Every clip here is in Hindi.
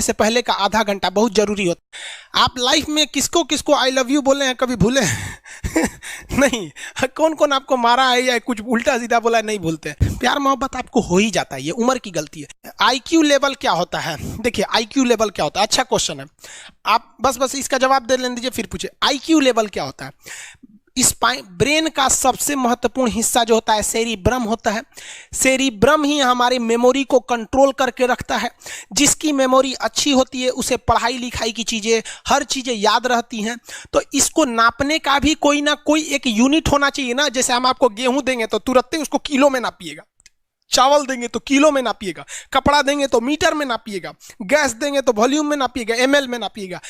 से पहले का आधा घंटा बहुत जरूरी होता है। आप लाइफ में किसको किसको आई लव यू बोले हैं, कभी भूले नहीं? कौन कौन आपको मारा है या कुछ उल्टा सीधा बोला है, नहीं भूलते। प्यार मोहब्बत आपको हो ही जाता है, ये उम्र की गलती है। आईक्यू लेवल क्या होता है? देखिए आईक्यू लेवल क्या होता है, अच्छा क्वेश्चन है। आप बस इसका जवाब दे लेने दीजिए, फिर पूछे आईक्यू लेवल क्या होता है। इस ब्रेन का सबसे महत्वपूर्ण हिस्सा जो होता है सेरिब्रम होता है। सेरिब्रम ही हमारी मेमोरी को कंट्रोल करके रखता है। जिसकी मेमोरी अच्छी होती है उसे पढ़ाई लिखाई की चीज़ें, हर चीज़ें याद रहती हैं। तो इसको नापने का भी कोई ना कोई एक यूनिट होना चाहिए ना। जैसे हम आपको गेहूं देंगे तो तुरंत ही उसको किलो में नापिएगा, चावल देंगे तो किलो में नापिएगा, कपड़ा देंगे तो मीटर में नापिएगा, गैस देंगे तो वॉल्यूम में नापिएगा, एमएल में नापिएगा,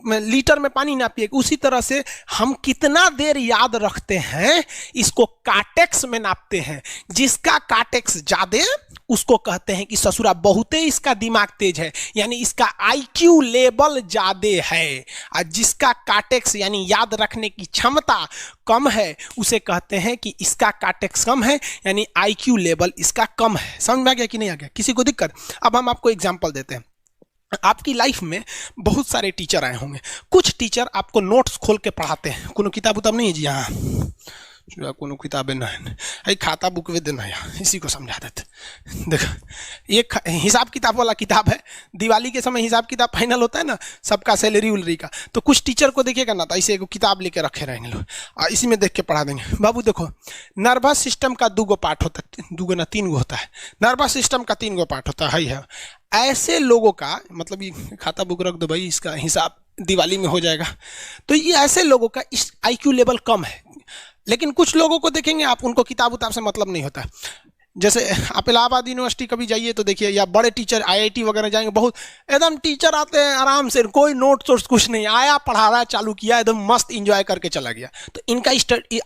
लीटर में पानी नापिएगा। उसी तरह से हम कितना देर याद रखते हैं इसको काटेक्स में नापते हैं। जिसका काटेक्स ज्यादा उसको कहते हैं कि ससुरा बहुते इसका दिमाग तेज है, यानी इसका आईक्यू लेवल ज्यादा है। और जिसका काटेक्स यानी याद रखने की क्षमता कम है उसे कहते हैं कि इसका काटेक्स कम है, यानी आईक्यू लेवल इसका कम है। समझ में आ गया कि नहीं आ गया? किसी को दिक्कत? अब हम आपको एग्जांपल देते हैं। आपकी लाइफ में बहुत सारे टीचर आए होंगे। कुछ टीचर आपको नोट्स खोल के पढ़ाते हैं। कोनो किताब उताब नहीं है जी? हाँ, कोनो किताबें नहीं, खाता बुक वे देना है, इसी को समझा देते। देखो एक हिसाब किताब वाला किताब है। दिवाली के समय हिसाब किताब फाइनल होता है ना, सबका सैलरी उलरी का। तो कुछ टीचर को देखिएगा ना, तो ऐसे एक किताब लेके रखे रहेंगे लोग और इसी में देख के पढ़ा देंगे। बाबू देखो, नर्वस सिस्टम का 2 पार्ट होता है, 2 ना 3 होता है। नर्वस सिस्टम का 3 पार्ट होता है। ऐसे लोगों का मतलब ये खाता बुक रख दो भाई, इसका हिसाब दिवाली में हो जाएगा। तो ये ऐसे लोगों का इस आईक्यू लेवल कम है। लेकिन कुछ लोगों को देखेंगे आप, उनको किताब उताब से मतलब नहीं होता। जैसे आप इलाहाबाद यूनिवर्सिटी कभी जाइए तो देखिए, या बड़े टीचर आईआईटी वगैरह जाएंगे, बहुत एकदम टीचर आते हैं आराम से, कोई नोट सोर्स कुछ नहीं, आया पढ़ा रहा है, चालू किया, एकदम मस्त इंजॉय करके चला गया। तो इनका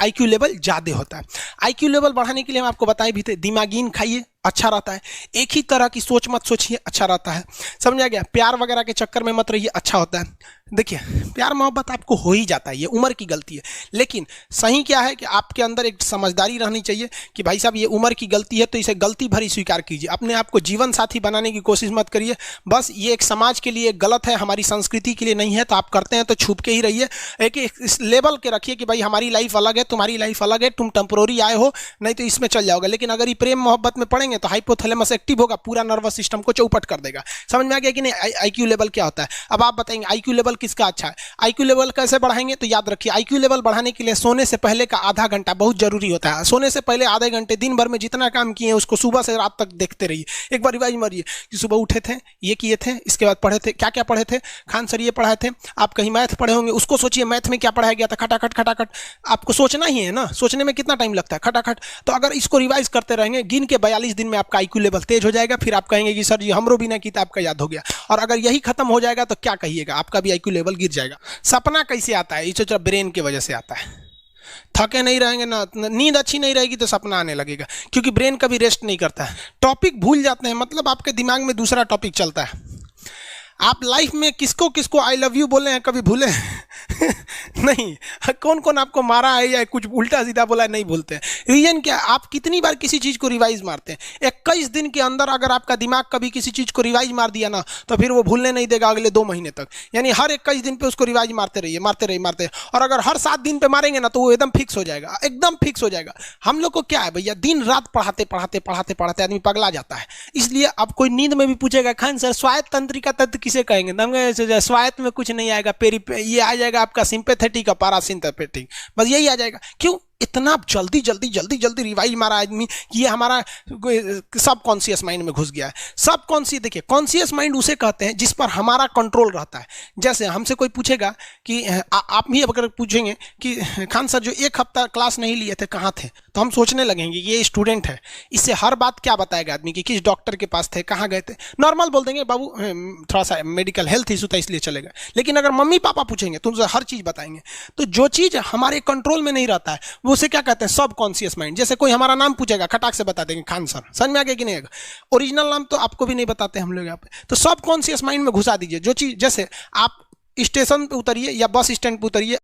आईक्यू लेवल ज़्यादा होता है। आईक्यू लेवल बढ़ाने के लिए हम आपको बताए भी थे, दिमागीन खाइए, अच्छा रहता है। एक ही तरह की सोच मत सोचिए, अच्छा रहता है। समझा गया? प्यार वगैरह के चक्कर में मत रहिए, अच्छा होता है। देखिए प्यार मोहब्बत आपको हो ही जाता है, ये उम्र की गलती है। लेकिन सही क्या है कि आपके अंदर एक समझदारी रहनी चाहिए कि भाई साहब ये उम्र की गलती है, तो इसे गलती भरी स्वीकार कीजिए। अपने आप को जीवन साथी बनाने की कोशिश मत करिए। बस ये एक समाज के लिए गलत है, हमारी संस्कृति के लिए नहीं है। तो आप करते हैं तो छुप के ही रहिए। एक इस लेवल के रखिए कि भाई हमारी लाइफ अलग है, तुम्हारी लाइफ अलग है, तुम टेम्पोररी आए हो, नहीं तो इसमें चल जाओगे। लेकिन अगर ये प्रेम मोहब्बत में पड़ेंगे तो हाइपोथैलेमस एक्टिव होगा, पूरा नर्वस सिस्टम को चौपट कर देगा। समझ में आ गया कि नहीं? आईक्यू लेवल क्या होता है? अब आप बताएंगे आईक्यू लेवल किसका अच्छा है, आईक्यू लेवल कैसे बढ़ाएंगे? तो याद रखिए, आईक्यू लेवल बढ़ाने के लिए सोने से पहले का आधा घंटा बहुत जरूरी होता है। सोने से पहले आधे घंटे दिन भर में जितना काम किए उसको सुबह से रात तक देखते रहिए। एक बार रिवाइज मारिए कि सुबह उठे थे, ये किए थे, इसके बाद पढ़े थे, क्या क्या पढ़े थे। खान सर ये पढ़ाए थे, आप कहीं मैथ पढ़े होंगे, उसको सोचिए मैथ में क्या पढ़ाया गया था। खटाखट खटाखट आपको सोचना ही है ना, सोचने में कितना टाइम लगता है, खटाखट। तो अगर इसको रिवाइज करते रहेंगे, गिन के 42 दिन में आपका आईक्यू लेवल तेज हो जाएगा। फिर आप कहेंगे कि सर जी हमरो बिना किताब का याद हो गया। और अगर यही खत्म हो जाएगा तो क्या कहिएगा, आपका भी आईक्यू लेवल गिर जाएगा। सपना कैसे आता है? ये ब्रेन की वजह से आता है। थके नहीं रहेंगे ना, नींद अच्छी नहीं रहेगी तो सपना आने लगेगा, क्योंकि ब्रेन कभी रेस्ट नहीं करता है। टॉपिक भूल जाते हैं, मतलब आपके दिमाग में दूसरा टॉपिक चलता है। आप लाइफ में किसको किसको आई लव यू बोले हैं, कभी भूले नहीं? कौन कौन आपको मारा है या कुछ उल्टा सीधा बोला है, नहीं भूलते। रीजन क्या? आप कितनी बार किसी चीज़ को रिवाइज मारते हैं। 21 दिन के अंदर अगर आपका दिमाग कभी किसी चीज़ को रिवाइज मार दिया ना, तो फिर वो भूलने नहीं देगा अगले 2 महीने तक। यानी हर 21 दिन पे उसको रिवाइज मारते रहिए, मारते रहिए, मारते। और अगर हर 7 दिन पे मारेंगे ना तो वो एकदम फिक्स हो जाएगा, एकदम फिक्स हो जाएगा। हम लोग को क्या है भैया, दिन रात पढ़ाते पढ़ाते पढ़ाते पढ़ाते आदमी पगला जाता है। इसलिए अब कोई नींद में भी पूछेगा खान सर स्वायत्त तंत्रिका तत्व किसे कहेंगे, स्वायत्त में कुछ नहीं आएगा, ये आ जाएगा आपका सिंपैथेटिक और पैरासिम्पैथेटिक, बस यही आ जाएगा। क्यों इतना जल्दी जल्दी जल्दी जल्दी रिवाइज मारा आदमी? ये हमारा सब कॉन्शियस माइंड में घुस गया है। सब कॉन्शियस, देखिए कॉन्शियस माइंड उसे कहते हैं जिस पर हमारा कंट्रोल रहता है। जैसे हमसे कोई पूछेगा कि आप भी अगर पूछेंगे कि खान सर जो 1 हफ्ता क्लास नहीं लिए थे कहाँ थे, तो हम सोचने लगेंगे ये स्टूडेंट है, इससे हर बात क्या बताएगा आदमी कि किस डॉक्टर के पास थे, कहाँ गए थे। नॉर्मल बोल देंगे बाबू थोड़ा सा मेडिकल हेल्थ इशू था इसलिए चले गए। लेकिन अगर मम्मी पापा पूछेंगे तो उनसे हर चीज़ बताएंगे। तो जो चीज़ हमारे कंट्रोल में नहीं रहता है उसे क्या कहते हैं, सब कॉन्शियस माइंड। जैसे कोई हमारा नाम पूछेगा, खटाक से बता देंगे खान सर, समझ में आ गया कि नहीं? ओरिजिनल नाम तो आपको भी नहीं बताते हम लोग यहाँ पे। तो सब कॉन्शियस माइंड में घुसा दीजिए जो चीज़। जैसे आप स्टेशन पे उतरिए या बस स्टैंड पे उतरिए,